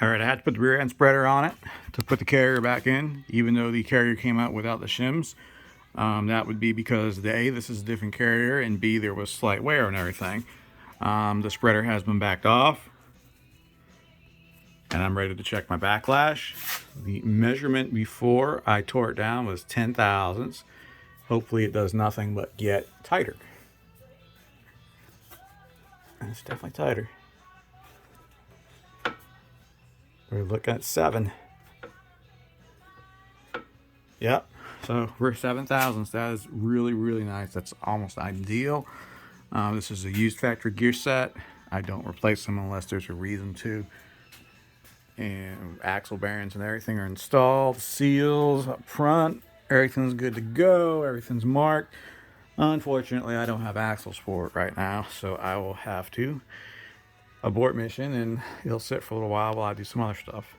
Alright, I had to put the rear end spreader on it to put the carrier back in, even though the carrier came out without the shims. That would be because A, this is a different carrier, and B, there was slight wear and everything. The spreader has been backed off, and I'm ready to check my backlash. The measurement before I tore it down was 10 thousandths. Hopefully it does nothing but get tighter. And it's definitely tighter. We're looking at 7. Yep, so we're 7 thousandths. That is really, really nice. That's almost ideal. This is a used factory gear set. I don't replace them unless there's a reason to. And axle bearings and everything are installed. Seals up front. Everything's good to go. Everything's marked. Unfortunately, I don't have axles for it right now, so I will have to abort mission, and it'll sit for a little while I do some other stuff.